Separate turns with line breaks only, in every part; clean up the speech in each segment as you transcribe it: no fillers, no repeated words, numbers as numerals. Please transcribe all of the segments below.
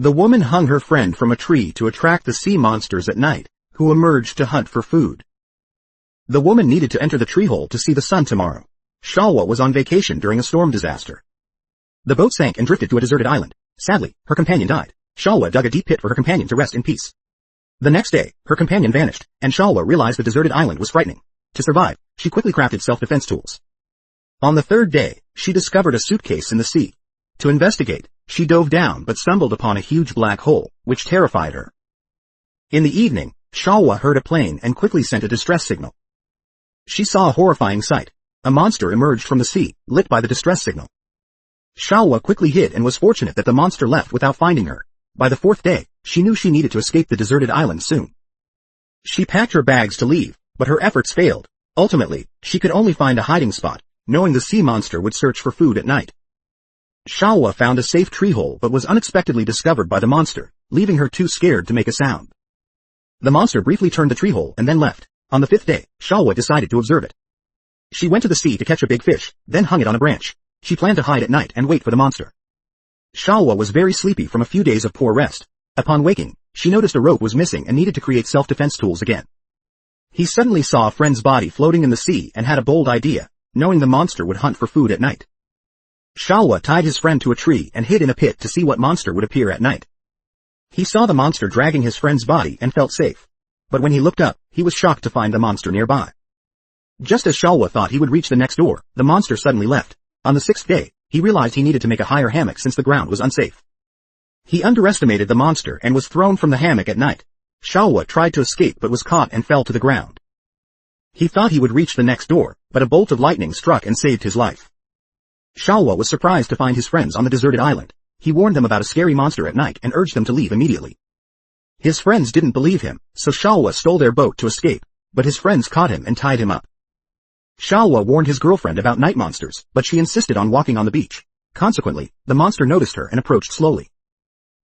The woman hung her friend from a tree to attract the sea monsters at night, who emerged to hunt for food. The woman needed to enter the tree hole to see the sun tomorrow. Shalwa was on vacation during a storm disaster. The boat sank and drifted to a deserted island. Sadly, her companion died. Shalwa dug a deep pit for her companion to rest in peace. The next day, her companion vanished, and Shalwa realized the deserted island was frightening. To survive, she quickly crafted self-defense tools. On the third day, she discovered a suitcase in the sea. To investigate, she dove down but stumbled upon a huge black hole, which terrified her. In the evening, Shalwa heard a plane and quickly sent a distress signal. She saw a horrifying sight. A monster emerged from the sea, lit by the distress signal. Shalwa quickly hid and was fortunate that the monster left without finding her. By the fourth day, she knew she needed to escape the deserted island soon. She packed her bags to leave, but her efforts failed. Ultimately, she could only find a hiding spot, knowing the sea monster would search for food at night. Shalwa found a safe tree hole but was unexpectedly discovered by the monster, leaving her too scared to make a sound. The monster briefly turned the tree hole and then left. On the fifth day, Shalwa decided to observe it. She went to the sea to catch a big fish, then hung it on a branch. She planned to hide at night and wait for the monster. Shalwa was very sleepy from a few days of poor rest. Upon waking, she noticed a rope was missing and needed to create self-defense tools again. He suddenly saw a friend's body floating in the sea and had a bold idea, knowing the monster would hunt for food at night. Shalwa tied his friend to a tree and hid in a pit to see what monster would appear at night. He saw the monster dragging his friend's body and felt safe. But when he looked up, he was shocked to find the monster nearby. Just as Shalwa thought he would reach the next door, the monster suddenly left. On the sixth day, he realized he needed to make a higher hammock since the ground was unsafe. He underestimated the monster and was thrown from the hammock at night. Shalwa tried to escape but was caught and fell to the ground. He thought he would reach the next door, but a bolt of lightning struck and saved his life. Shalwa was surprised to find his friends on the deserted island. He warned them about a scary monster at night and urged them to leave immediately. His friends didn't believe him, so Shalwa stole their boat to escape, but his friends caught him and tied him up. Shalwa warned his girlfriend about night monsters, but she insisted on walking on the beach. Consequently, the monster noticed her and approached slowly.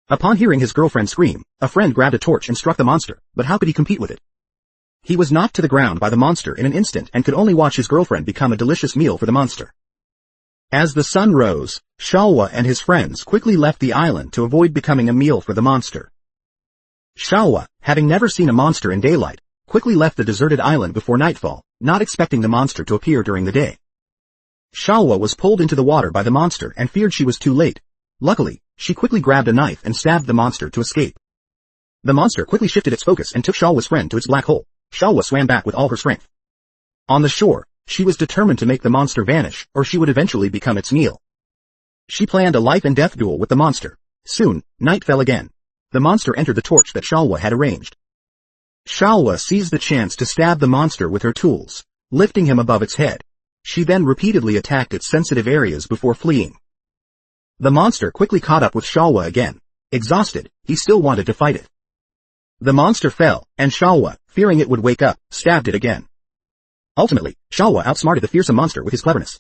Upon hearing his girlfriend scream, a friend grabbed a torch and struck the monster, but how could he compete with it? He was knocked to the ground by the monster in an instant and could only watch his girlfriend become a delicious meal for the monster. As the sun rose, Shalwa and his friends quickly left the island to avoid becoming a meal for the monster. Shalwa, having never seen a monster in daylight, quickly left the deserted island before nightfall, not expecting the monster to appear during the day. Shalwa was pulled into the water by the monster and feared she was too late. Luckily, she quickly grabbed a knife and stabbed the monster to escape. The monster quickly shifted its focus and took Shalwa's friend to its black hole. Shalwa swam back with all her strength. On the shore, she was determined to make the monster vanish, or she would eventually become its meal. She planned a life and death duel with the monster. Soon, night fell again. The monster entered the torch that Shalwa had arranged. Shalwa seized the chance to stab the monster with her tools, lifting him above its head. She then repeatedly attacked its sensitive areas before fleeing. The monster quickly caught up with Shalwa again. Exhausted, he still wanted to fight it. The monster fell, and Shalwa, fearing it would wake up, stabbed it again. Ultimately, Shalwa outsmarted the fearsome monster with his cleverness.